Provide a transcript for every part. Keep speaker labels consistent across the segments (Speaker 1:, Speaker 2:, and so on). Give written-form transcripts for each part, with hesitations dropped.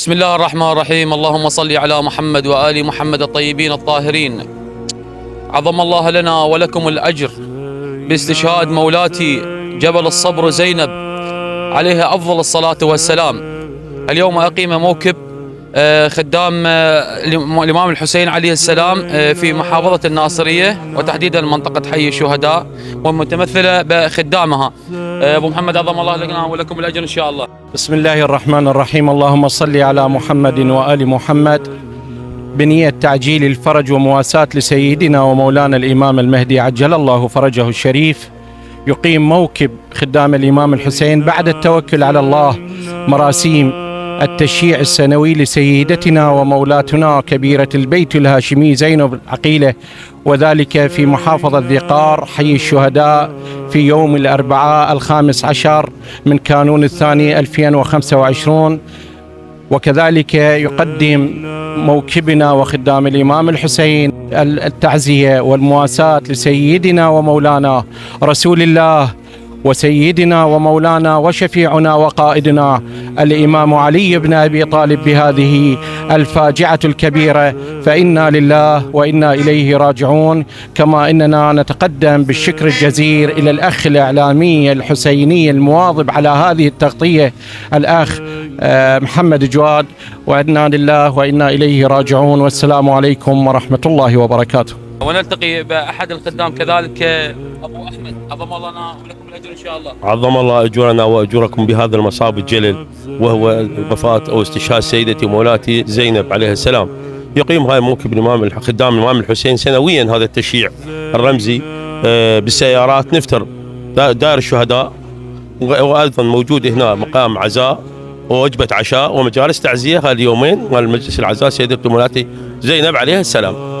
Speaker 1: بسم الله الرحمن الرحيم. اللهم صل على محمد وآل محمد الطيبين الطاهرين. عظم الله لنا ولكم الأجر باستشهاد مولاتي جبل الصبر زينب عليها أفضل الصلاة والسلام. اليوم أقيم موكب خدام الإمام الحسين عليه السلام في محافظة الناصرية وتحديدا منطقة حي الشهداء ومتمثلة بخدامها. أبو محمد عظم الله لنا ولكم الأجر إن شاء الله.
Speaker 2: بسم الله الرحمن الرحيم. اللهم صل على محمد وآل محمد بنية تعجيل الفرج ومواساة لسيدنا ومولانا الإمام المهدي عجل الله فرجه الشريف. يقيم موكب خدام الإمام الحسين بعد التوكل على الله مراسيم التشييع السنوي لسيدتنا ومولاتنا كبيرة البيت الهاشمي زينب العقيلة، وذلك في محافظة ذي قار حي الشهداء في يوم الأربعاء 15 من كانون الثاني 2025. وكذلك يقدم موكبنا وخدام الإمام الحسين التعزية والمواساة لسيدنا ومولانا رسول الله وسيدنا ومولانا وشفيعنا وقائدنا الإمام علي بن أبي طالب بهذه الفاجعة الكبيرة، فإنا لله وإنا إليه راجعون. كما إننا نتقدم بالشكر الجزير إلى الأخ الإعلامي الحسيني المواظب على هذه التغطية الأخ محمد جواد، وإنا لله وإنا إليه راجعون. والسلام عليكم ورحمة الله وبركاته.
Speaker 1: ونلتقي بأحد الخدام كذلك أبو أحمد. عظم الله لنا ولكم الأجر إن شاء الله.
Speaker 3: عظم الله أجورنا وأجوركم بهذا المصاب الجلل، وهو وفاة أو استشهاد سيدتي مولاتي زينب عليه السلام. يقيم هاي موكب خدام الإمام الحسين سنويا هذا التشييع الرمزي بالسيارات. نفتر دار الشهداء، وأيضا موجود هنا مقام عزاء ووجبة عشاء ومجالس تعزية هاليومين والمجلس العزاء سيدتي مولاتي زينب عليه السلام.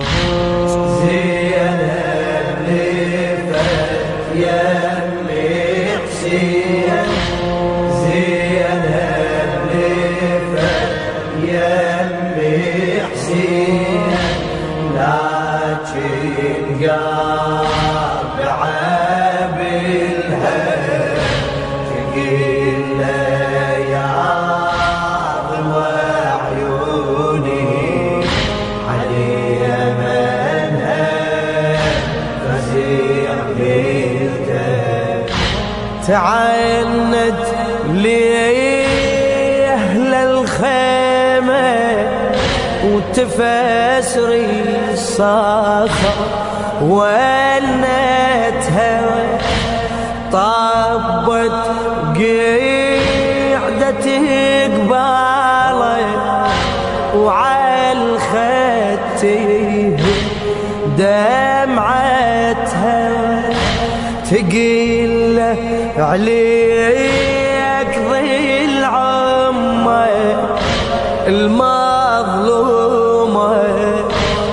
Speaker 4: تعند لي أهل الخيمة وتفسري الصخر ولنتها طبت قعدتي قبالي وعلى الخد دمعتها تقيل عليك ظل عمه المظلومة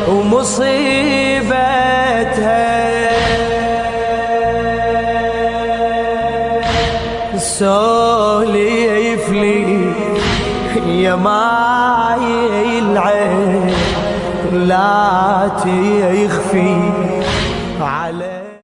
Speaker 4: ومصيبتها. سوليف لي يا ماي العين لا تخفي